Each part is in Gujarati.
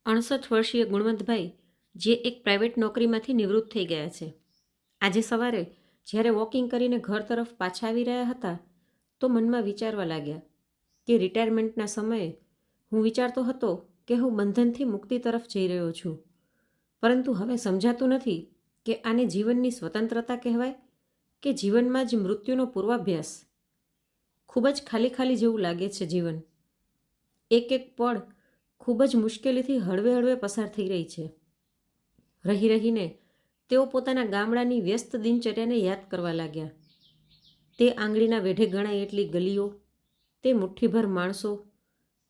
68 વર્ષીય ગુણવંતભાઈ જે એક પ્રાઇવેટ નોકરીમાંથી નિવૃત્ત થઈ ગયા છે. આજે સવારે જ્યારે વોકિંગ કરીને ઘર તરફ પાછા આવી રહ્યા હતા તો મનમાં વિચારવા લાગ્યા કે રિટાયરમેન્ટના સમયે હું વિચારતો હતો કે હું બંધનથી મુક્તિ તરફ જઈ રહ્યો છું, પરંતુ હવે સમજાતું નથી કે આને જીવનની સ્વતંત્રતા કહેવાય કે જીવનમાં જ મૃત્યુનો પૂર્વાભ્યાસ. ખૂબ જ ખાલી ખાલી જેવું લાગે છે જીવન. એક એક પળ ખૂબ જ મુશ્કેલીથી હળવે હળવે પસાર થઈ રહી છે. રહી રહીને તેઓ પોતાના ગામડાની વ્યસ્ત દિનચર્યાને યાદ કરવા લાગ્યા. તે આંગળીના વેઢે ગણાય એટલી ગલીઓ, તે મુઠ્ઠીભર માણસો,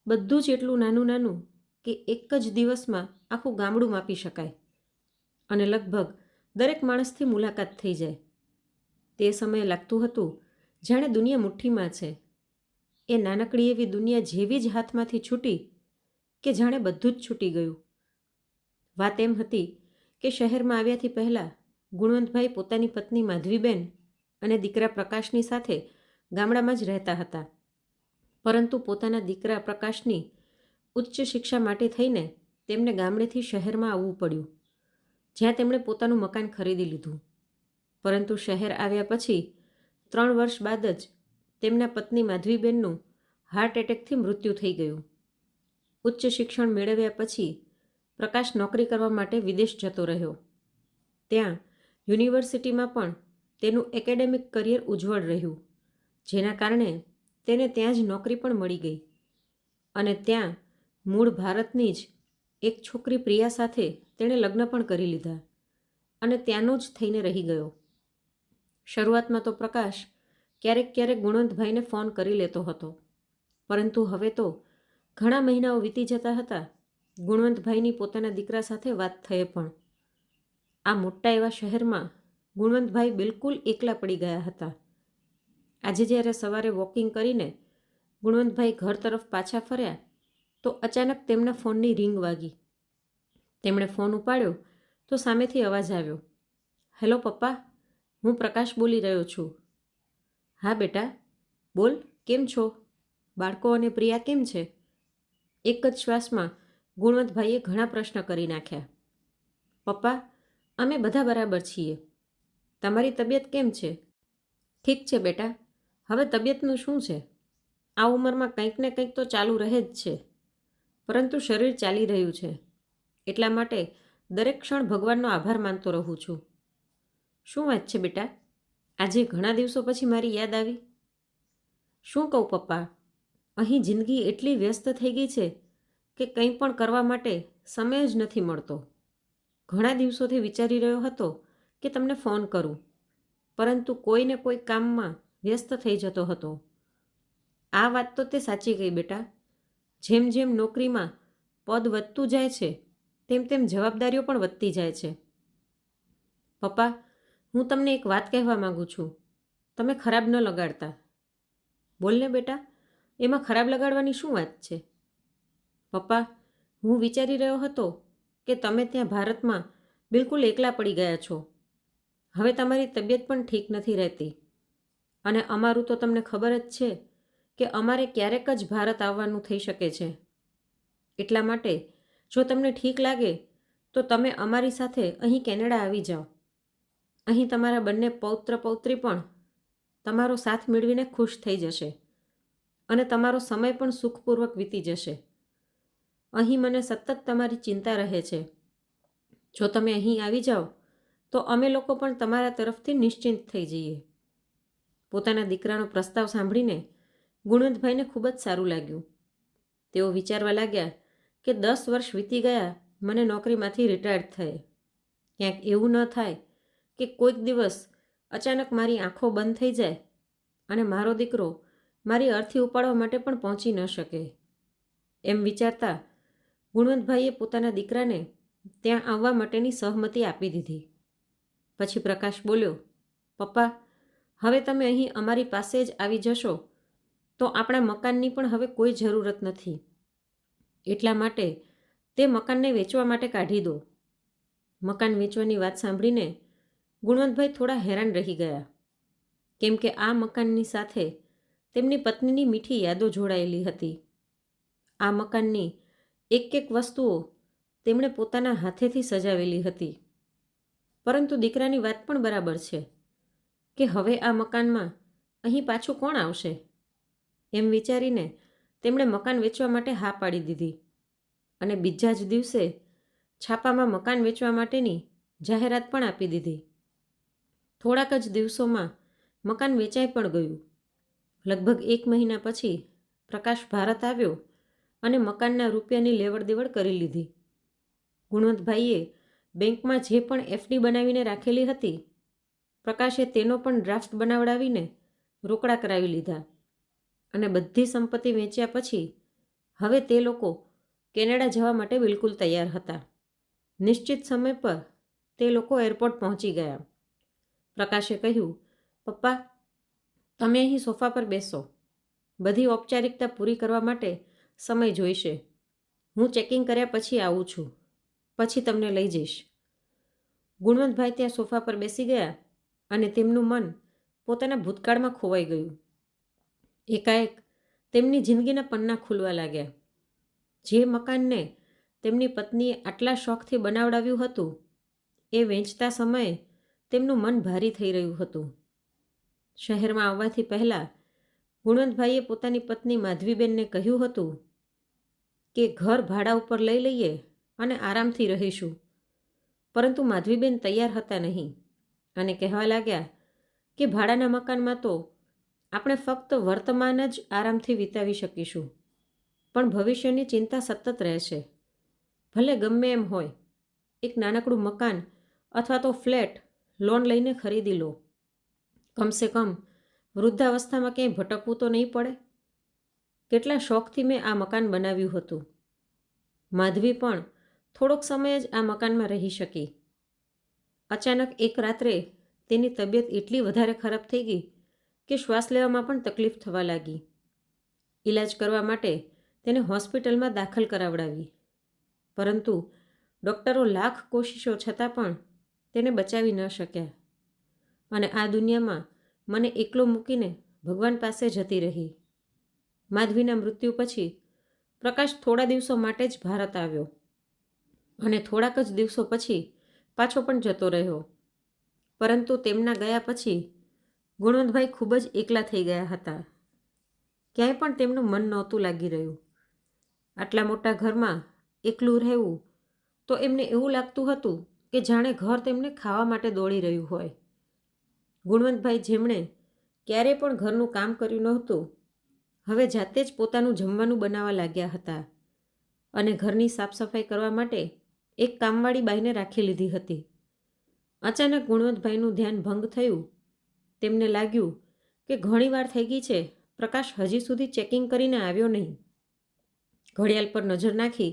બધું જ એટલું નાનું નાનું કે એક જ દિવસમાં આખું ગામડું માપી શકાય અને લગભગ દરેક માણસથી મુલાકાત થઈ જાય. તે સમયે લાગતું હતું જાણે દુનિયા મુઠ્ઠીમાં છે. એ નાનકડી એવી દુનિયા જેવી જ હાથમાંથી છૂટી કે જાણે બધું જ છૂટી ગયું. વાત એમ હતી કે શહેરમાં આવ્યાથી પહેલાં ગુણવંતભાઈ પોતાની પત્ની માધવીબેન અને દીકરા પ્રકાશની સાથે ગામડામાં જ રહેતા હતા, પરંતુ પોતાના દીકરા પ્રકાશની ઉચ્ચ શિક્ષા માટે થઈને તેમને ગામડેથી શહેરમાં આવવું પડ્યું, જ્યાં તેમણે પોતાનું મકાન ખરીદી લીધું. પરંતુ શહેર આવ્યા પછી 3 વર્ષ બાદ જ તેમના પત્ની માધવીબેનનું હાર્ટ એટેકથી મૃત્યુ થઈ ગયું. ઉચ્ચ શિક્ષણ મેળવ્યા પછી પ્રકાશ નોકરી કરવા માટે વિદેશ જતો રહ્યો. ત્યાં યુનિવર્સિટીમાં પણ તેનું એકેડેમિક કરિયર ઉજ્જવળ રહ્યું, જેના કારણે તેને ત્યાં જ નોકરી પણ મળી ગઈ અને ત્યાં મૂળ ભારતની જ એક છોકરી પ્રિયા સાથે તેણે લગ્ન પણ કરી લીધા અને ત્યાંનો જ થઈને રહી ગયો. શરૂઆતમાં તો પ્રકાશ ક્યારેક ક્યારેક ગુણવંતભાઈને ફોન કરી લેતો હતો, પરંતુ હવે તો ઘણા મહિનાઓ વીતી જતા હતા ગુણવંતભાઈની પોતાના દીકરા સાથે વાત થયે પણ. આ મોટા એવા શહેરમાં ગુણવંતભાઈ બિલકુલ એકલા પડી ગયા હતા. આજે જ્યારે સવારે વોકિંગ કરીને ગુણવંતભાઈ ઘર તરફ પાછા ફર્યા તો અચાનક તેમના ફોનની રિંગ વાગી. તેમણે ફોન ઉપાડ્યો તો સામેથી અવાજ આવ્યો, "હેલો પપ્પા, હું પ્રકાશ બોલી રહ્યો છું." "હા બેટા, બોલ, કેમ છો? બાળકો અને પ્રિયા કેમ છે?" એક જ શ્વાસમાં ગુણવંતભાઈએ ઘણા પ્રશ્ન કરી નાખ્યા. "પપ્પા, અમે બધા બરાબર છીએ. તમારી તબિયત કેમ છે?" "ઠીક છે બેટા, હવે તબિયતનું શું છે? આ ઉંમરમાં કંઈક ને કંઈક તો ચાલુ રહે જ છે, પરંતુ શરીર ચાલી રહ્યું છે, એટલા માટે દરેક ક્ષણ ભગવાનનો આભાર માનતો રહું છું." "શું વાત છે બેટા? આજે ઘણા દિવસો પછી મારી યાદ આવી." "શું કહું પપ્પા, અહીં જિંદગી એટલી વ્યસ્ત થઈ ગઈ છે કે કંઈ પણ કરવા માટે સમય જ નથી મળતો. ઘણા દિવસોથી વિચારી રહ્યો હતો કે તમને ફોન કરું, પરંતુ કોઈને કોઈ કામમાં વ્યસ્ત થઈ જતો હતો." "આ વાત તો તે સાચી કહી બેટા. જેમ જેમ નોકરીમાં પદ વધતું જાય છે તેમ તેમ જવાબદારીઓ પણ વધતી જાય છે." "પપ્પા, હું તમને એક વાત કહેવા માગું છું. તમે ખરાબ ન લગાડતા." "બોલને બેટા, એમાં ખરાબ લગાડવાની શું વાત છે?" "પપ્પા, હું વિચારી રહ્યો હતો કે તમે ત્યાં ભારતમાં બિલકુલ એકલા પડી ગયા છો. હવે તમારી તબિયત પણ ઠીક નથી રહેતી અને અમારું તો તમને ખબર જ છે કે અમારે ક્યારેક જ ભારત આવવાનું થઈ શકે છે. એટલા માટે જો તમને ઠીક લાગે તો તમે અમારી સાથે અહીં કેનેડા આવી જાઓ. અહીં તમારા બંને પૌત્ર પૌત્રી પણ તમારો સાથ મેળવીને ખુશ થઈ જશે અને તમારો સમય પણ સુખપૂર્વક વીતી જશે. અહીં મને સતત તમારી ચિંતા રહે છે. જો તમે અહીં આવી જાઓ તો અમે લોકો પણ તમારા તરફથી નિશ્ચિંત થઈ જઈએ." પોતાના દીકરાનો પ્રસ્તાવ સાંભળીને ગુણવંતભાઈને ખૂબ જ સારું લાગ્યું. તેઓ વિચારવા લાગ્યા કે 10 વર્ષ વીતી ગયા મને નોકરીમાંથી રિટાયર્ડ થયે. ક્યાંક એવું ન થાય કે કોઈક દિવસ અચાનક મારી આંખો બંધ થઈ જાય અને મારો દીકરો મારી અર્થી ઉપાડવા માટે પણ પહોંચી ન શકે. એમ વિચારતા ગુણવંતભાઈએ પોતાના દીકરાને ત્યાં આવવા માટેની સહમતિ આપી દીધી. પછી પ્રકાશ બોલ્યો, "પપ્પા, હવે તમે અહીં અમારી પાસે જ આવી જશો તો આપણા મકાનની પણ હવે કોઈ જરૂરત નથી. એટલા માટે તે મકાનને વેચવા માટે કાઢી દો." મકાન વેચવાની વાત સાંભળીને ગુણવંતભાઈ થોડા હેરાન રહી ગયા, કેમ કે આ મકાનની સાથે તેમની પત્નીની મીઠી યાદો જોડાયેલી હતી. આ મકાનની એક એક વસ્તુઓ તેમણે પોતાના હાથેથી સજાવેલી હતી. પરંતુ દીકરાની વાત પણ બરાબર છે કે હવે આ મકાનમાં અહીં પાછું કોણ આવશે? એમ વિચારીને તેમણે મકાન વેચવા માટે હા પાડી દીધી અને બીજા જ દિવસે છાપામાં મકાન વેચવા માટેની જાહેરાત પણ આપી દીધી. થોડાક જ દિવસોમાં મકાન વેચાઈ પણ ગયું. લગભગ 1 મહિના પછી પ્રકાશ ભારત આવ્યો અને મકાનના રૂપિયાની લેવડ દેવડ કરી લીધી. ગુણવંતભાઈએ બેંકમાં જે પણ એફડી બનાવીને રાખેલી હતી, પ્રકાશે તેનો પણ ડ્રાફ્ટ બનાવડાવીને રોકડા કરાવી લીધા અને બધી સંપત્તિ વેચ્યા પછી હવે તે લોકો કેનેડા જવા માટે બિલકુલ તૈયાર હતા. નિશ્ચિત સમય પર તે લોકો એરપોર્ટ પહોંચી ગયા. પ્રકાશે કહ્યું, પપ્પા, તમે અહીં સોફા પર બેસો. બધી ઔપચારિકતા પૂરી કરવા માટે સમય જોઈશે. હું ચેકિંગ કર્યા પછી આવું છું. પછી તમને લઈ જઈશ. ગુણવંતભાઈ ત્યાં સોફા પર બેસી ગયા અને તેમનું મન પોતાના ભૂતકાળમાં ખોવાઈ ગયું. એકાએક તેમની જિંદગીના પન્ના ખુલવા લાગ્યા. જે મકાનને તેમની પત્નીએ આટલા શોખથી બનાવડાવ્યું હતું, એ વેચતા સમયે તેમનું મન ભારી થઈ રહ્યું હતું. શહેરમાં આવવાથી પહેલાં ગુણવંતભાઈએ પોતાની પત્ની માધવીબેનને કહ્યું હતું કે ઘર ભાડા ઉપર લઈ લઈએ અને આરામથી રહીશું. પરંતુ માધવીબેન તૈયાર હતા નહીં અને કહેવા લાગ્યા કે ભાડાના મકાનમાં તો આપણે ફક્ત વર્તમાન જ આરામથી વિતાવી શકીશું, પણ ભવિષ્યની ચિંતા સતત રહેશે. ભલે ગમે એમ હોય, એક નાનકડું મકાન અથવા તો ફ્લેટ લોન લઈને ખરીદી લો. કમસે કમ વૃદ્ધાવસ્થામાં ક્યાંય ભટકવું તો નહીં પડે. કેટલા શોખથી મેં આ મકાન બનાવ્યું હતું. માધવી પણ થોડોક સમય જ આ મકાનમાં રહી શકી. અચાનક એક રાત્રે તેની તબિયત એટલી વધારે ખરાબ થઈ ગઈ કે શ્વાસ લેવામાં પણ તકલીફ થવા લાગી. ઈલાજ કરવા માટે તેને હોસ્પિટલમાં દાખલ કરાવડાવી, પરંતુ ડૉક્ટરો લાખ કોશિશો છતાં પણ તેને બચાવી ન શક્યા અને આ દુનિયામાં મને એકલો મૂકીને ભગવાન પાસે જતી રહી. માધવીના મૃત્યુ પછી પ્રકાશ થોડા દિવસો માટે જ ભારત આવ્યો અને થોડાક જ દિવસો પછી પાછો પણ જતો રહ્યો. પરંતુ તેમના ગયા પછી ગુણવંતભાઈ ખૂબ જ એકલા થઈ ગયા હતા. ક્યાંય પણ તેમનું મન નહોતું લાગી રહ્યું. આટલા મોટા ઘરમાં એકલું રહેવું તો એમને એવું લાગતું હતું કે જાણે ઘર તેમને ખાવા માટે દોડી રહ્યું હોય. ગુણવંતભાઈ, જેમણે ક્યારેય પણ ઘરનું કામ કર્યું નહોતું, હવે જાતે જ પોતાનું જમવાનું બનાવવા લાગ્યા હતા અને ઘરની સાફ સફાઈ કરવા માટે એક કામવાળી બાઈને રાખી લીધી હતી. અચાનક ગુણવંતભાઈનું ધ્યાન ભંગ થયું. તેમને લાગ્યું કે ઘણીવાર થઈ ગઈ છે, પ્રકાશ હજી સુધી ચેકિંગ કરીને આવ્યો નહીં. ઘડિયાળ પર નજર નાખી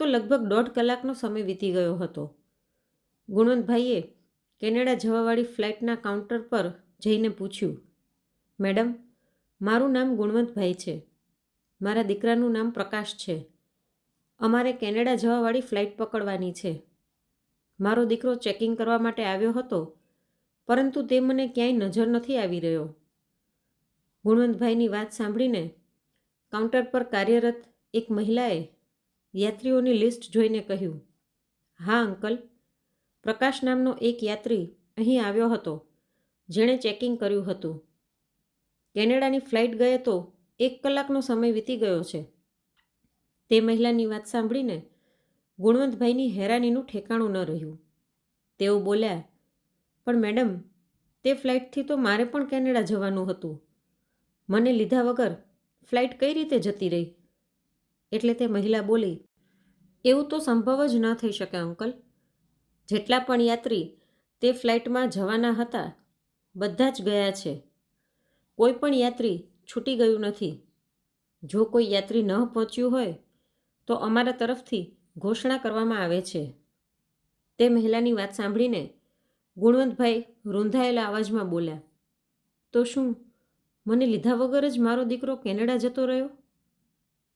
તો લગભગ 1.5 કલાકનો સમય વીતી ગયો હતો. ગુણવંતભાઈએ કેનેડા જવાવાળી ફ્લાઇટના કાઉન્ટર પર જઈને પૂછ્યું, મેડમ, મારું નામ ગુણવંતભાઈ છે. મારા દીકરાનું નામ પ્રકાશ છે. અમારે કેનેડા જવાવાળી ફ્લાઇટ પકડવાની છે. મારો દીકરો ચેકિંગ કરવા માટે આવ્યો હતો, પરંતુ તે મને ક્યાંય નજર નથી આવી રહ્યો. ગુણવંતભાઈની વાત સાંભળીને કાઉન્ટર પર કાર્યરત એક મહિલાએ યાત્રીઓની લિસ્ટ જોઈને કહ્યું, હા અંકલ, પ્રકાશ નામનો એક યાત્રી અહીં આવ્યો હતો, જેણે ચેકિંગ કર્યું હતું. કેનેડાની ફ્લાઇટ ગયે તો 1 કલાકનો સમય વીતી ગયો છે. તે મહિલાની વાત સાંભળીને ગુણવંતભાઈની હેરાનીનું ઠેકાણું ન રહ્યું. તેઓ બોલ્યા, પણ મેડમ, તે ફ્લાઇટથી તો મારે પણ કેનેડા જવાનું હતું. મને લીધા વગર ફ્લાઇટ કઈ રીતે જતી રહી? એટલે તે મહિલા બોલી, એવું તો સંભવ જ ન થઈ શકે અંકલ. જેટલા પણ યાત્રી તે ફ્લાઇટમાં જવાના હતા, બધા જ ગયા છે. કોઈ પણ યાત્રી છૂટી ગયું નથી. જો કોઈ યાત્રી ન પહોંચ્યું હોય તો અમારા તરફથી ઘોષણા કરવામાં આવે છે. તે મહિલાની વાત સાંભળીને ગુણવંતભાઈ રૂંધાયેલા અવાજમાં બોલ્યા, તો શું મને લીધા વગર જ મારો દીકરો કેનેડા જતો રહ્યો?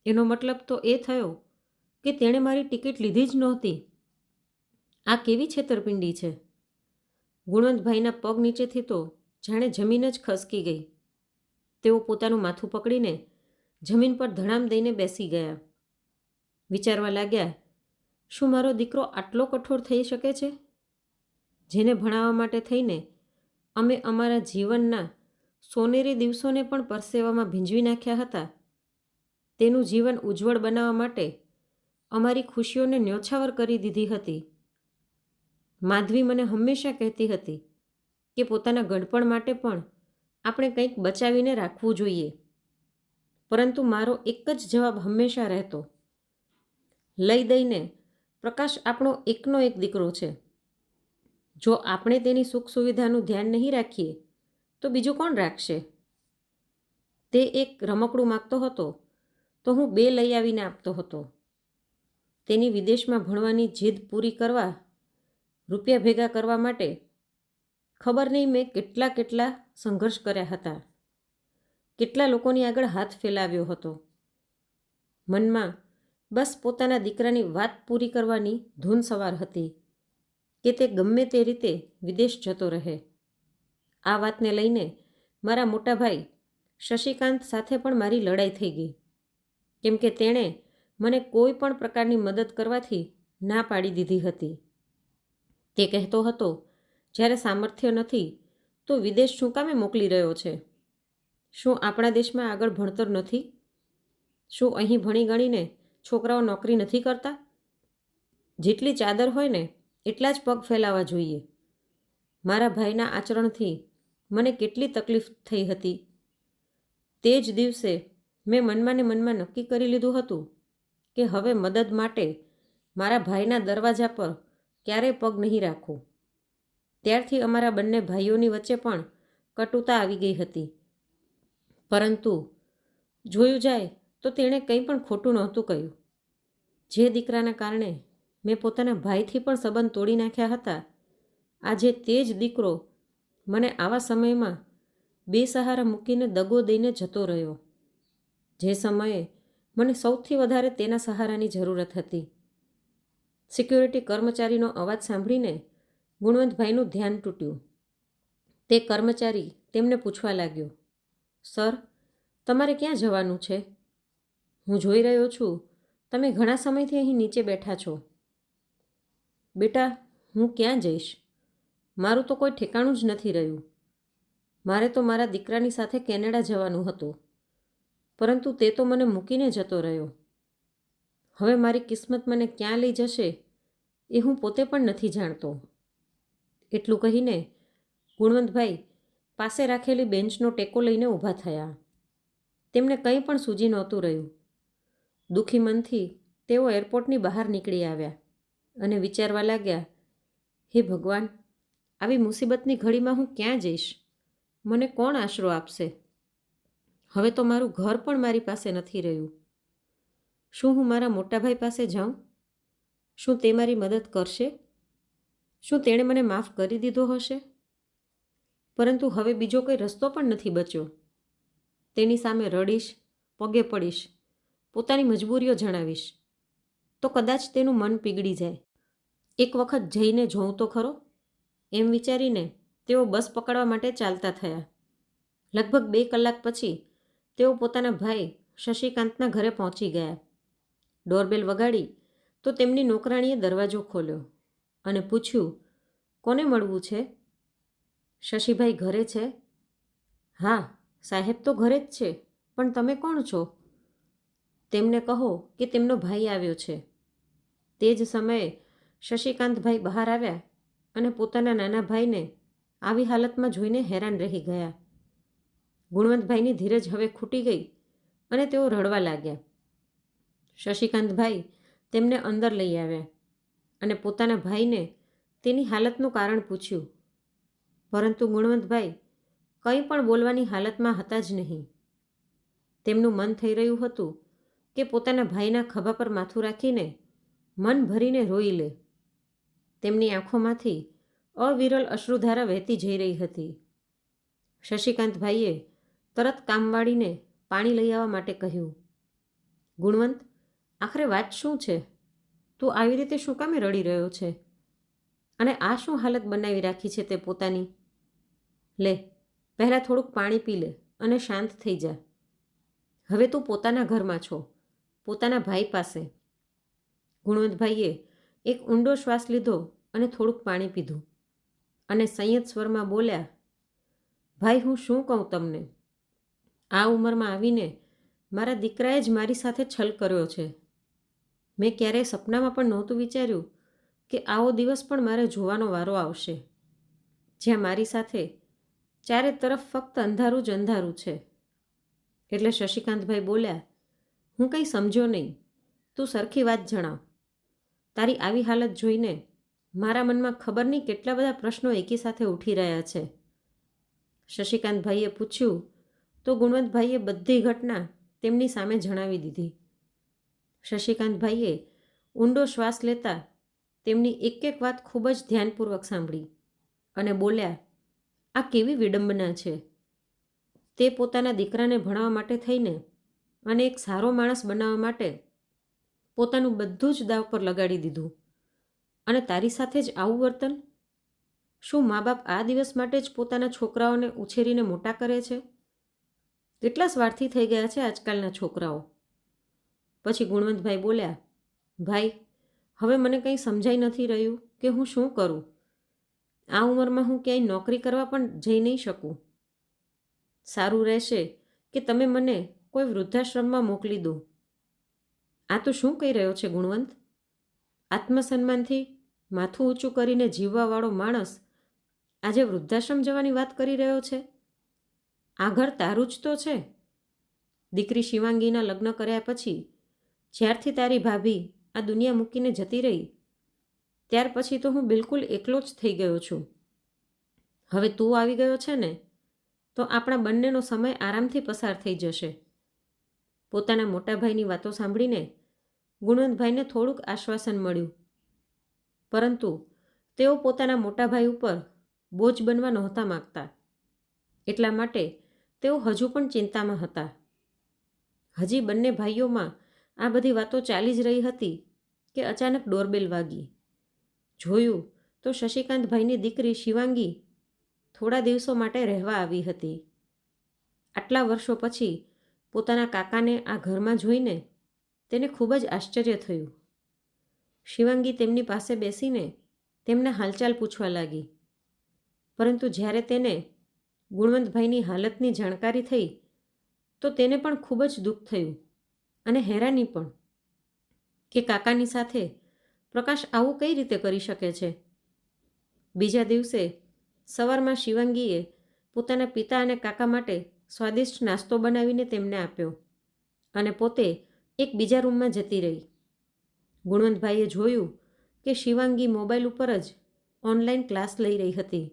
એનો મતલબ તો એ થયો કે તેણે મારી ટિકિટ લીધી જ નહોતી. આ કેવી છેતરપિંડી છે! ગુણવંતભાઈના પગ નીચેથી તો જાણે જમીન જ ખસકી ગઈ. તેઓ પોતાનું માથું પકડીને જમીન પર ધડામ દઈને બેસી ગયા. વિચારવા લાગ્યા શું મારો દીકરો આટલો કઠોર થઈ શકે છે? જેને ભણાવવા માટે થઈને અમે અમારા જીવનના સોનેરી દિવસોને પણ પરસેવામાં ભીંજવી નાખ્યા હતા, તેનું જીવન ઉજ્જવળ બનાવવા માટે અમારી ખુશીઓને ન્યોછાવર કરી દીધી હતી. માધવી મને હંમેશા કહેતી હતી કે પોતાના ગડપણ માટે પણ આપણે કંઈક બચાવીને રાખવું જોઈએ. પરંતુ મારો એક જ જવાબ હંમેશા રહેતો, લઈ દઈને પ્રકાશ આપણો એકનો એક દીકરો છે. જો આપણે તેની સુખ સુવિધાનું ધ્યાન નહીં રાખીએ તો બીજું કોણ રાખશે? તે એક રમકડું માગતો હતો તો હું 2 લઈ આવીને આપતો હતો. તેની વિદેશમાં ભણવાની જીદ પૂરી કરવા, રૂપિયા ભેગા કરવા માટે ખબર નહીં મેં કેટલા સંઘર્ષ કર્યા હતા, કેટલા લોકોની આગળ હાથ ફેલાવ્યો હતો. મનમાં બસ પોતાના દીકરાની વાત પૂરી કરવાની ધૂન સવાર હતી કે તે ગમે તે રીતે વિદેશ જતો રહે. આ વાતને લઈને મારા મોટા ભાઈ શશિકાંત સાથે પણ મારી લડાઈ થઈ ગઈ, કેમ કે તેણે મને કોઈ પણ પ્રકારની મદદ કરવાથી ના પાડી દીધી હતી. તે કહેતો હતો, જ્યારે સામર્થ્ય નથી તો વિદેશ શું કામે મોકલી રહ્યો છે? શું આપણા દેશમાં આગળ ભણતર નથી? શું અહીં ભણી ગણીને છોકરાઓ નોકરી નથી કરતા? જેટલી ચાદર હોય ને એટલા જ પગ ફેલાવા જોઈએ. મારા ભાઈના આચરણથી મને કેટલી તકલીફ થઈ હતી. તે જ દિવસે મેં મનમાં ને મનમાં નક્કી કરી લીધું હતું કે હવે મદદ માટે મારા ભાઈના દરવાજા પર ક્યારેય પગ નહીં રાખું. ત્યારથી અમારા બંને ભાઈઓની વચ્ચે પણ કટુતા આવી ગઈ હતી. પરંતુ જોયું જાય તો તેણે કંઈ પણ ખોટું નહોતું કહ્યું. જે દીકરાના કારણે મેં પોતાના ભાઈથી પણ સંબંધ તોડી નાખ્યા હતા, આજે તે જ દીકરો મને આવા સમયમાં બેસહારા મૂકીને દગો દઈને જતો રહ્યો, જે સમયે મને સૌથી વધારે તેના સહારાની જરૂરત હતી. સિક્યુરિટી કર્મચારીનો અવાજ સાંભળીને ગુણવંતભાઈનું ધ્યાન તૂટ્યું. તે કર્મચારી તેમને પૂછવા લાગ્યો, સર, તમારે ક્યાં જવાનું છે? હું જોઈ રહ્યો છું તમે ઘણા સમયથી અહીં નીચે બેઠા છો. બેટા, હું ક્યાં જઈશ? મારું તો કોઈ ઠેકાણું જ નથી રહ્યું. મારે તો મારા દીકરાની સાથે કેનેડા જવાનું હતું, પરંતુ તે તો મને મૂકીને જતો રહ્યો. હવે મારી કિસ્મત મને ક્યાં લઈ જશે એ હું પોતે પણ નથી જાણતો. એટલું કહીને ગુણવંતભાઈ પાસે રાખેલી બેન્ચનો ટેકો લઈને ઊભા થયા. તેમને કંઈ પણ સૂઝી નહોતું રહ્યું. દુઃખી મનથી તેઓ એરપોર્ટની બહાર નીકળી આવ્યા અને વિચારવા લાગ્યા, હે ભગવાન, આવી મુસીબતની ઘડીમાં હું ક્યાં જઈશ? મને કોણ આશરો આપશે? હવે તો મારું ઘર પણ મારી પાસે નથી રહ્યું. શું હું મારા મોટાભાઈ પાસે જાઉં? શું તે મારી મદદ કરશે? શું તેણે મને માફ કરી દીધો હશે? પરંતુ હવે બીજો કોઈ રસ્તો પણ નથી બચ્યો. તેની સામે રડીશ, પગે પડીશ, પોતાની મજબૂરીઓ જણાવીશ તો કદાચ તેનું મન પીગળી જાય. એક વખત જઈને જોઉં તો ખરો, એમ વિચારીને તેઓ બસ પકડવા માટે ચાલતા થયા. લગભગ 2 કલાક પછી તેઓ પોતાના ભાઈ શશિકાંતના ઘરે પહોંચી ગયા. ડોરબેલ વગાડી તો તેમની નોકરાણીએ દરવાજો ખોલ્યો અને પૂછ્યું, કોને મળવું છે? શશીભાઈ ઘરે છે? હા, સાહેબ તો ઘરે જ છે, પણ તમે કોણ છો? તેમને કહો કે તેમનો ભાઈ આવ્યો છે. તે જ સમયે શશિકાંતભાઈ બહાર આવ્યા અને પોતાના નાના ભાઈને આવી હાલતમાં જોઈને હેરાન રહી ગયા. ગુણવંતભાઈની ધીરજ હવે ખૂટી ગઈ અને તેઓ રડવા લાગ્યા. શશિકાંતભાઈ તેમને અંદર લઈ આવ્યા અને પોતાના ભાઈને તેની હાલતનું કારણ પૂછ્યું, પરંતુ ગુણવંતભાઈ કંઈ પણ બોલવાની હાલતમાં હતા જ નહીં. તેમનું મન થઈ રહ્યું હતું કે પોતાના ભાઈના ખભા પર માથું રાખીને મન ભરીને રોઈ લે. તેમની આંખોમાંથી અવિરલ અશ્રુધારા વહેતી જઈ રહી હતી. શશિકાંતભાઈએ તરત કામવાળીને પાણી લઈ આવવા માટે કહ્યું. ગુણવંત, આખરે વાત શું છે? તું આવી રીતે શું કામે રડી રહ્યો છે? અને આ શું હાલત બનાવી રાખી છે તે પોતાની? લે, પહેલાં થોડુંક પાણી પી લે અને શાંત થઈ જા. હવે તું પોતાના ઘરમાં છો, પોતાના ભાઈ પાસે. ગુણવંતભાઈએ એક ઊંડો શ્વાસ લીધો અને થોડુંક પાણી પીધું અને સંયત સ્વરમાં બોલ્યા, ભાઈ, હું શું કહું તમને? આ ઉંમરમાં આવીને મારા દીકરાએ જ મારી સાથે છલ કર્યો છે. મેં ક્યારેય સપનામાં પણ નહોતું વિચાર્યું કે આવો દિવસ પણ મારે જોવાનો વારો આવશે, જ્યાં મારી સાથે ચારે તરફ ફક્ત અંધારું જ અંધારું છે. એટલે શશિકાંતભાઈ બોલ્યા, હું કંઈ સમજ્યો નહીં. તું સરખી વાત જણાવ. તારી આવી હાલત જોઈને મારા મનમાં ખબર નહીં કેટલા બધા પ્રશ્નો એકી સાથે ઉઠી રહ્યા છે. શશિકાંતભાઈએ પૂછ્યું તો ગુણવંતભાઈએ બધી ઘટના તેમની સામે જણાવી દીધી. શશિકાંતભાઈએ ઊંડો શ્વાસ લેતા તેમની એક એક વાત ખૂબ જ ધ્યાનપૂર્વક સાંભળી અને બોલ્યા, આ કેવી વિડંબના છે. તે પોતાના દીકરાને ભણાવવા માટે થઈને અને એક સારો માણસ બનાવવા માટે પોતાનું બધું જ દાવ પર લગાડી દીધું, અને તારી સાથે જ આવું વર્તન? શું મા બાપ આ દિવસ માટે જ પોતાના છોકરાઓને ઉછેરીને મોટા કરે છે? કેટલા સ્વાર્થી થઈ ગયા છે આજકાલના છોકરાઓ. પછી ગુણવંતભાઈ બોલ્યા, ભાઈ, હવે મને કંઈ સમજાઈ નથી રહ્યું કે હું શું કરું. આ ઉંમરમાં હું ક્યાંય નોકરી કરવા પણ જઈ નહીં શકું. સારું રહેશે કે તમે મને કોઈ વૃદ્ધાશ્રમમાં મોકલી દો. આ તો શું કહી રહ્યો છે ગુણવંત? આત્મસન્માનથી માથું ઊંચું કરીને જીવવાવાળો માણસ આજે વૃદ્ધાશ્રમ જવાની વાત કરી રહ્યો છે? આ ઘર તારું જ તો છે. દીકરી શિવાંગીના લગ્ન કર્યા પછી જ્યારથી તારી ભાભી આ દુનિયા મૂકીને જતી રહી, ત્યાર પછી તો હું બિલકુલ એકલો જ થઈ ગયો છું. હવે તું આવી ગયો છે ને, તો આપણા બંનેનો સમય આરામથી પસાર થઈ જશે. પોતાના મોટા ભાઈની વાતો સાંભળીને ગુણવંતભાઈને થોડુંક આશ્વાસન મળ્યું, પરંતુ તેઓ પોતાના મોટા ભાઈ ઉપર બોજ બનવા નહોતા માગતા. એટલા માટે તેઓ હજુ પણ ચિંતામાં હતા. હજી બંને ભાઈઓમાં આ બધી વાતો ચાલી જ રહી હતી કે અચાનક ડોરબેલ વાગી. જોયું તો શશિકાંતભાઈની દીકરી શિવાંગી થોડા દિવસો માટે રહેવા આવી હતી. આટલા વર્ષો પછી પોતાના કાકાને આ ઘરમાં જોઈને તેને ખૂબ જ આશ્ચર્ય થયું. શિવાંગી તેમની પાસે બેસીને તેમના હાલચાલ પૂછવા લાગી, પરંતુ જ્યારે તેને ગુણવંતભાઈની હાલતની જાણકારી થઈ તો તેને પણ ખૂબ જ દુઃખ થયું અને હેરાની પણ કે કાકાની સાથે પ્રકાશ આવું કઈ રીતે કરી શકે છે. બીજા દિવસે સવારમાં શિવાંગીએ પોતાના પિતા અને કાકા માટે સ્વાદિષ્ટ નાસ્તો બનાવીને તેમને આપ્યો અને પોતે એક બીજા રૂમમાં જતી રહી. ગુણવંતભાઈએ જોયું કે શિવાંગી મોબાઈલ ઉપર જ ઓનલાઈન ક્લાસ લઈ રહી હતી.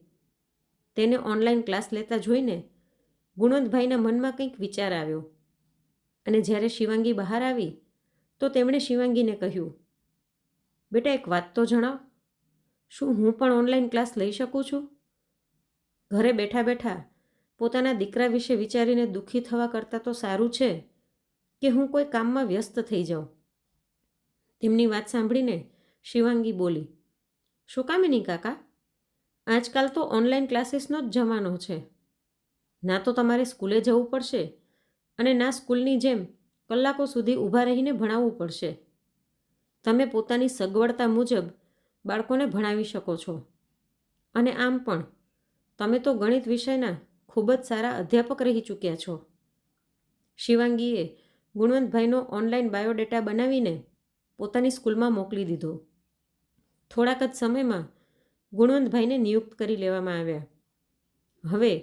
તેને ઓનલાઈન ક્લાસ લેતા જોઈને ગુણવંતભાઈના મનમાં કંઈક વિચાર આવ્યો, અને જ્યારે શિવાંગી બહાર આવી તો તેમણે શિવાંગીને કહ્યું, બેટા, એક વાત તો જણાવ, શું હું પણ ઓનલાઈન ક્લાસ લઈ શકું છું? ઘરે બેઠા બેઠા પોતાના દીકરા વિશે વિચારીને દુઃખી થવા કરતાં તો સારું છે કે હું કોઈ કામમાં વ્યસ્ત થઈ જાઉં. તેમની વાત સાંભળીને શિવાંગી બોલી, શું કામ નહીં કાકા? આજકાલ તો ઓનલાઈન ક્લાસીસનો જ જમાનો છે. ના તો તમારે સ્કૂલે જવું પડશે અને ના સ્કૂલની જેમ કલાકો સુધી ઊભા રહીને ભણાવવું પડશે. તમે પોતાની સગવડતા મુજબ બાળકોને ભણાવી શકો છો. અને આમ પણ તમે તો ગણિત વિષયના ખૂબ જ સારા અધ્યાપક રહી ચૂક્યા છો. શિવાંગીએ ગુણવંતભાઈનો ઓનલાઈન બાયોડેટા બનાવીને પોતાની સ્કૂલમાં મોકલી દીધો. થોડાક જ સમયમાં ગુણવંતભાઈને નિયુક્ત કરી લેવામાં આવ્યા. હવે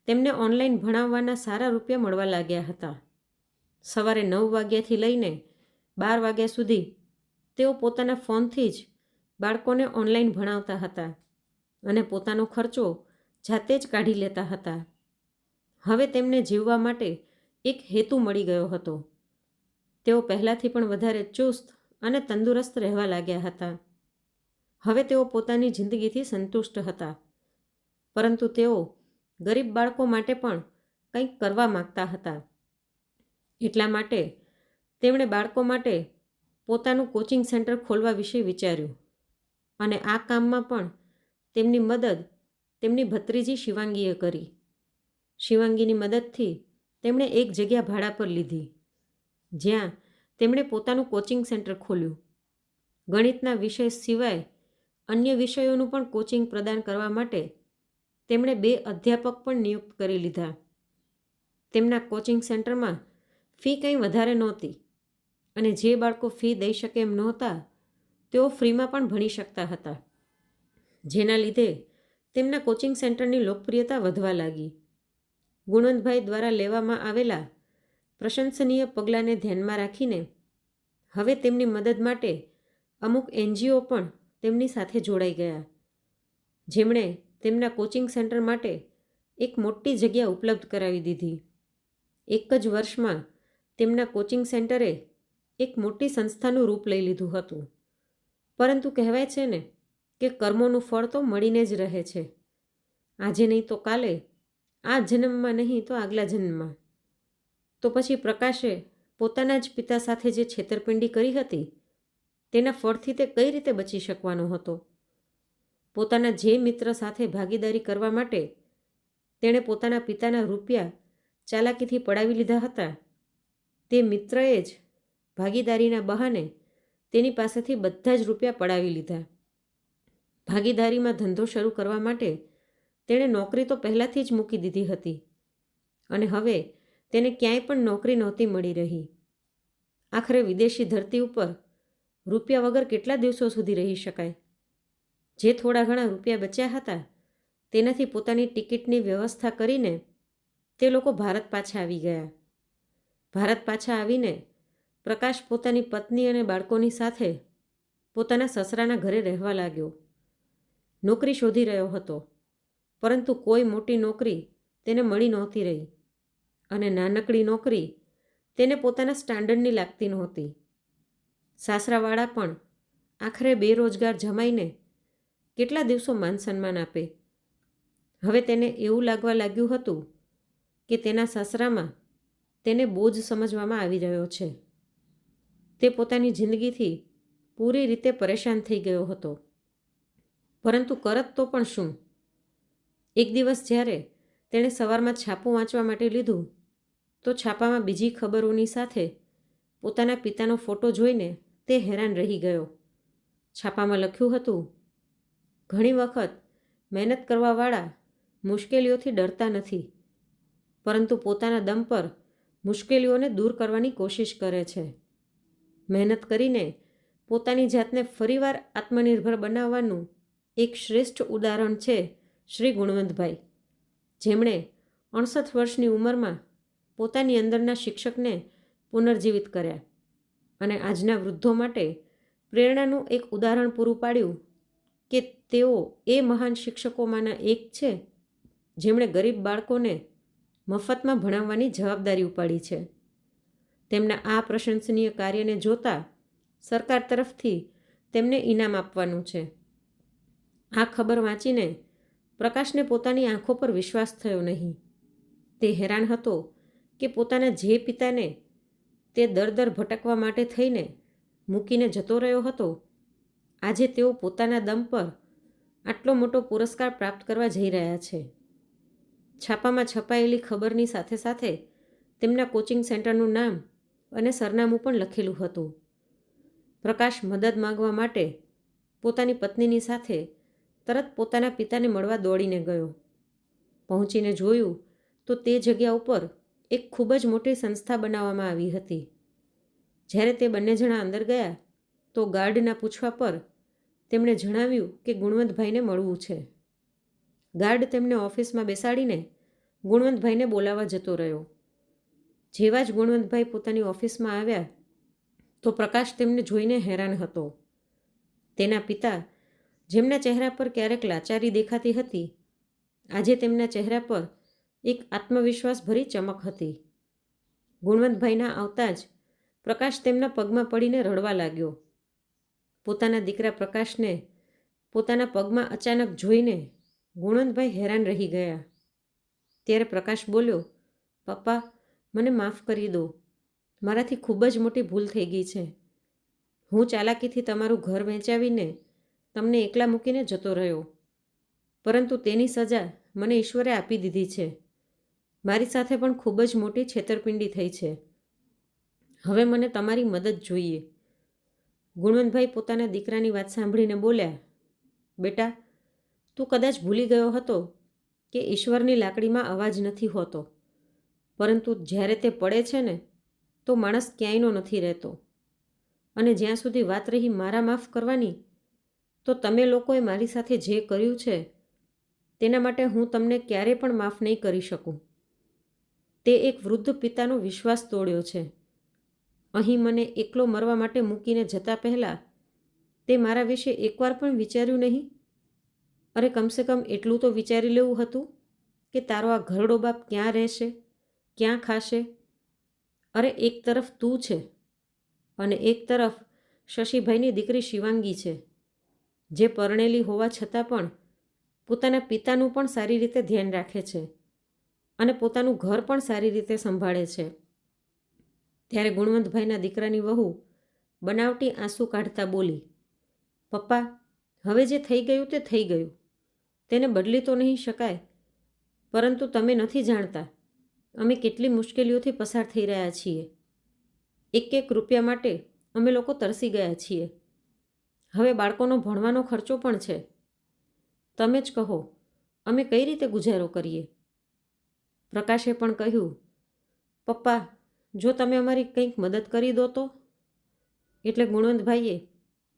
તેમને ઓનલાઈન ભણાવવાના સારા રૂપિયા મળવા લાગ્યા હતા. સવારે 9 વાગ્યાથી લઈને 12 વાગ્યા સુધી તેઓ પોતાના ફોનથી જ બાળકોને ઓનલાઈન ભણાવતા હતા અને પોતાનો ખર્ચો જાતે જ કાઢી લેતા હતા. હવે તેમને જીવવા માટે એક હેતુ મળી ગયો હતો. તેઓ પહેલાંથી પણ વધારે ચુસ્ત અને તંદુરસ્ત રહેવા લાગ્યા હતા. હવે તેઓ પોતાની જિંદગીથી સંતુષ્ટ હતા, પરંતુ તેઓ ગરીબ બાળકો માટે પણ કંઈક કરવા માગતા હતા. એટલા માટે તેમણે બાળકો માટે પોતાનું કોચિંગ સેન્ટર ખોલવા વિશે વિચાર્યું, અને આ કામમાં પણ તેમની મદદ તેમની ભત્રીજી શિવાંગીએ કરી. શિવાંગીની મદદથી તેમણે એક જગ્યા ભાડા પર લીધી, જ્યાં તેમણે પોતાનું કોચિંગ સેન્ટર ખોલ્યું. ગણિતના વિષય સિવાય અન્ય વિષયોનું પણ કોચિંગ પ્રદાન કરવા માટે તેમણે 2 અધ્યાપક પણ નિયુક્ત કરી લીધા. તેમના કોચિંગ સેન્ટરમાં ફી કંઈ વધારે નહોતી અને જે બાળકો ફી દઈ શકે એમ નહોતા તેઓ ફ્રીમાં પણ ભણી શકતા હતા, જેના લીધે તેમના કોચિંગ સેન્ટરની લોકપ્રિયતા વધવા લાગી. ગુણવંતભાઈ દ્વારા લેવામાં આવેલા પ્રશંસનીય પગલાંને ધ્યાનમાં રાખીને હવે તેમની મદદ માટે અમુક NGO પણ તેમની સાથે જોડાઈ ગયા, જેમણે તેમના કોચિંગ સેન્ટર માટે એક મોટી જગ્યા ઉપલબ્ધ કરાવી દીધી. એક જ વર્ષમાં તેમના કોચિંગ સેન્ટરે એક મોટી સંસ્થાનું રૂપ લઈ લીધું હતું. પરંતુ કહેવાય છે ને કે કર્મોનું ફળ તો મળીને જ રહે છે. આજે નહીં તો કાલે, આ જન્મમાં નહીં તો આગલા જન્મમાં. તો પછી પ્રકાશે પોતાના જ પિતા સાથે જે છેતરપિંડી કરી હતી તેના ફળથી તે કઈ રીતે બચી શકવાનો હતો? પોતાના જે મિત્ર સાથે ભાગીદારી કરવા માટે તેણે પોતાના પિતાના રૂપિયા ચાલાકીથી પડાવી લીધા હતા, તે મિત્રએ જ ભાગીદારીના બહાને તેની પાસેથી બધા જ રૂપિયા પડાવી લીધા. ભાગીદારીમાં ધંધો શરૂ કરવા માટે તેણે નોકરી તો પહેલાંથી જ મૂકી દીધી હતી અને હવે તેને ક્યાંય પણ નોકરી નહોતી મળી રહી. આખરે વિદેશી ધરતી ઉપર રૂપિયા વગર કેટલા દિવસો સુધી રહી શકાય? જે થોડા ઘણા રૂપિયા બચ્યા હતા તેનાથી પોતાની ટિકિટની વ્યવસ્થા કરીને તે લોકો ભારત પાછા આવી ગયા. ભારત પાછા આવીને પ્રકાશ પોતાની પત્ની અને બાળકોની સાથે પોતાના સસરાના ઘરે રહેવા લાગ્યો. નોકરી શોધી રહ્યો હતો, પરંતુ કોઈ મોટી નોકરી તેને મળી નહોતી રહી અને નાનકડી નોકરી તેને પોતાના સ્ટાન્ડર્ડની લાગતી નહોતી. સાસરાવાળા પણ આખરે બેરોજગાર જમાઈને કેટલા દિવસો માન સન્માન આપે? હવે તેને એવું લાગવા લાગ્યું હતું કે તેના સાસરામાં તેને બોજ સમજવામાં આવી રહ્યો છે. તે પોતાની જિંદગીથી પૂરી રીતે પરેશાન થઈ ગયો હતો, પરંતુ કરત તો પણ શું? એક દિવસ જ્યારે તેણે સવારમાં છાપું વાંચવા માટે લીધું તો છાપામાં બીજી ખબરોની સાથે પોતાના પિતાનો ફોટો જોઈને તે હેરાન રહી ગયો. છાપામાં લખ્યું હતું, ઘણી વખત મહેનત કરવાવાળા મુશ્કેલીઓથી ડરતા નથી, પરંતુ પોતાના દમ પર મુશ્કેલીઓને દૂર કરવાની કોશિશ કરે છે. મહેનત કરીને પોતાની જાતને ફરીવાર આત્મનિર્ભર બનાવવાનું એક શ્રેષ્ઠ ઉદાહરણ છે શ્રી ગુણવંતભાઈ, જેમણે 68 વર્ષની ઉંમરમાં પોતાની અંદરના શિક્ષકને પુનર્જીવિત કર્યા અને આજના વૃદ્ધો માટે પ્રેરણાનું એક ઉદાહરણ પૂરું પાડ્યું કે તેઓ એ મહાન શિક્ષકોમાંના એક છે જેમણે ગરીબ બાળકોને મફતમાં ભણાવવાની જવાબદારી ઉપાડી છે. તેમના આ પ્રશંસનીય કાર્યને જોતા સરકાર તરફથી તેમને ઇનામ આપવાનું છે. આ ખબર વાંચીને પ્રકાશને પોતાની આંખો પર વિશ્વાસ થયો નહીં. તે હેરાન હતો કે પોતાના જે પિતાને તે દર ભટકવા માટે થઈને મૂકીને જતો રહ્યો હતો, આજે તેઓ પોતાના દમ પર આટલો મોટો પુરસ્કાર પ્રાપ્ત કરવા જઈ રહ્યા છે. છાપામાં છપાયેલી ખબરની સાથે સાથે તેમના કોચિંગ સેન્ટરનું નામ અને સરનામું પણ લખેલું હતું. પ્રકાશ મદદ માંગવા માટે પોતાની પત્નીની સાથે તરત પોતાના પિતાને મળવા દોડીને ગયો. પહોંચીને જોયું તો તે જગ્યા ઉપર એક ખૂબ જ મોટી સંસ્થા બનાવવામાં આવી હતી. જ્યારે તે બંને જણા અંદર ગયા તો ગાર્ડના પૂછવા પર તેમણે જણાવ્યું કે ગુણવંતભાઈને મળવું છે. ગાર્ડ તેમને ઓફિસમાં બેસાડીને ગુણવંતભાઈને બોલાવવા જતો રહ્યો. જેવા જ ગુણવંતભાઈ પોતાની ઓફિસમાં આવ્યા તો પ્રકાશ તેમને જોઈને હેરાન હતો. તેના પિતા, જેમના ચહેરા પર ક્યારેક લાચારી દેખાતી હતી, આજે તેમના ચહેરા પર એક આત્મવિશ્વાસભરી ચમક હતી. ગુણવંતભાઈના આવતા જ પ્રકાશ તેમના પગમાં પડીને રડવા લાગ્યો. પોતાના દીકરા પ્રકાશને પોતાના પગમાં અચાનક જોઈને ગુણવંતભાઈ હેરાન રહી ગયા. ત્યારે પ્રકાશ બોલ્યો, પપ્પા, મને માફ કરી દો. મારાથી ખૂબ જ મોટી ભૂલ થઈ ગઈ છે. હું ચાલાકીથી તમારું ઘર વેચાવીને તમને એકલા મૂકીને જતો રહ્યો, પરંતુ તેની સજા મને ઈશ્વરે આપી દીધી છે. મારી સાથે પણ ખૂબ જ મોટી છેતરપિંડી થઈ છે. હવે મને તમારી મદદ જોઈએ. ગુણવંતભાઈ પોતાના દીકરાની વાત સાંભળીને બોલ્યા, બેટા, તું કદાચ ભૂલી ગયો હતો કે ઈશ્વરની લાકડીમાં અવાજ નથી હોતો, પરંતુ જ્યારે તે પડે છે ને તો માણસ ક્યાંયનો નથી રહેતો. અને જ્યાં સુધી વાત રહી મારા માફ કરવાની, તો તમે લોકોએ મારી સાથે જે કર્યું છે તેના માટે હું તમને ક્યારે પણ માફ નહીં કરી શકું. તે એક વૃદ્ધ પિતાનો વિશ્વાસ તોડ્યો છે. અહીં મને એકલો મરવા માટે મૂકીને જતા પહેલાં તે મારા વિશે એકવાર પણ વિચાર્યું નહીં? અરે કમસે કમ એટલું તો વિચારી લેવું હતું કે તારો આ ઘરડો બાપ ક્યાં રહેશે, ક્યાં ખાશે? અરે એક તરફ તું છે અને એક તરફ શશીભાઈની દીકરી શિવાંગી છે, જે પરણેલી હોવા છતાં પણ પોતાના પિતાનું પણ સારી રીતે ધ્યાન રાખે છે અને પોતાનું ઘર પણ સારી રીતે સંભાળે છે. ત્યારે ગુણવંતભાઈના દીકરાની વહુ બનાવટી આંસુ કાઢતા બોલી, પપ્પા, હવે જે થઈ ગયું તે થઈ ગયું, તેને બદલી તો નહીં શકાય, પરંતુ તમે નથી જાણતા અમે કેટલી મુશ્કેલીઓથી પસાર થઈ રહ્યા છીએ. એક એક રૂપિયા માટે અમે લોકો તરસી ગયા છીએ. હવે બાળકોનો ભણવાનો ખર્ચો પણ છે. તમે જ કહો, અમે કઈ રીતે ગુજારો કરીએ? પ્રકાશે પણ કહ્યું, પપ્પા, જો તમે અમારી કંઈક મદદ કરી દો તો. એટલે ગુણવંતભાઈએ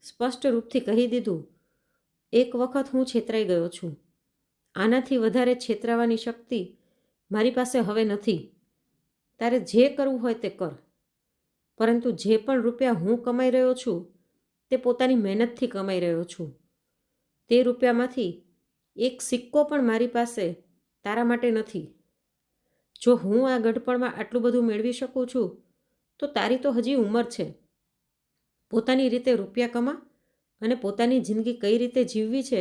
સ્પષ્ટ રૂપથી કહી દીધું, એક વખત હું છેતરાઈ ગયો છું. આનાથી વધારે છેતરાવાની શક્તિ મારી પાસે હવે નથી. તારે જે કરવું હોય તે કર, પરંતુ જે પણ રૂપિયા હું કમાઈ રહ્યો છું તે પોતાની મહેનતથી કમાઈ રહ્યો છું. તે રૂપિયામાંથી એક સિક્કો પણ મારી પાસે તારા માટે નથી. જો હું આ ગઢપણમાં આટલું બધું મેળવી શકું છું તો તારી તો હજી ઉંમર છે. પોતાની રીતે રૂપિયા કમા અને પોતાની જિંદગી કઈ રીતે જીવવી છે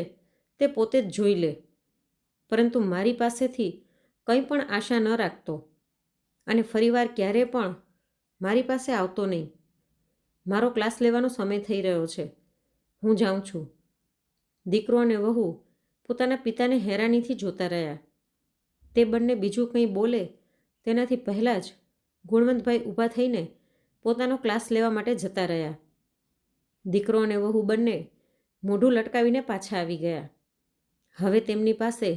તે પોતે જ જોઈ લે, પરંતુ મારી પાસેથી કંઈ પણ આશા ન રાખતો અને ફરીવાર ક્યારે પણ મારી પાસે આવતો નહીં. મારો ક્લાસ લેવાનો સમય થઈ રહ્યો છે, હું જાઉં છું. દીકરો અને વહુ પોતાના પિતાને હેરાનીથી જોતા રહ્યા. તે બંને બીજું કંઈ બોલે તેનાથી પહેલાં જ ગુણવંતભાઈ ઊભા થઈને પોતાનો ક્લાસ લેવા માટે જતા રહ્યા. દીકરો અને વહુ બંને મોઢું લટકાવીને પાછા આવી ગયા. હવે તેમની પાસે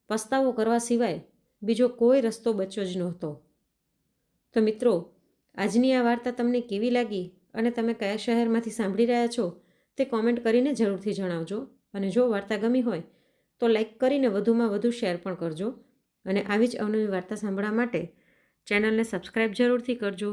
પસ્તાવો કરવા સિવાય બીજો કોઈ રસ્તો બચ્યો જ નહોતો. તો મિત્રો, આજની આ વાર્તા તમને કેવી લાગી અને તમે કયા શહેરમાંથી સાંભળી રહ્યા છો તે કોમેન્ટ કરીને જરૂરથી જણાવજો. અને જો વાર્તા ગમી હોય તો લાઈક કરીને વધુમાં વધુ શેર પણ કરજો. અને આવી જ અવનવી વાર્તા સાંભળવા માટે ચેનલને સબસ્ક્રાઈબ જરૂરથી કરજો.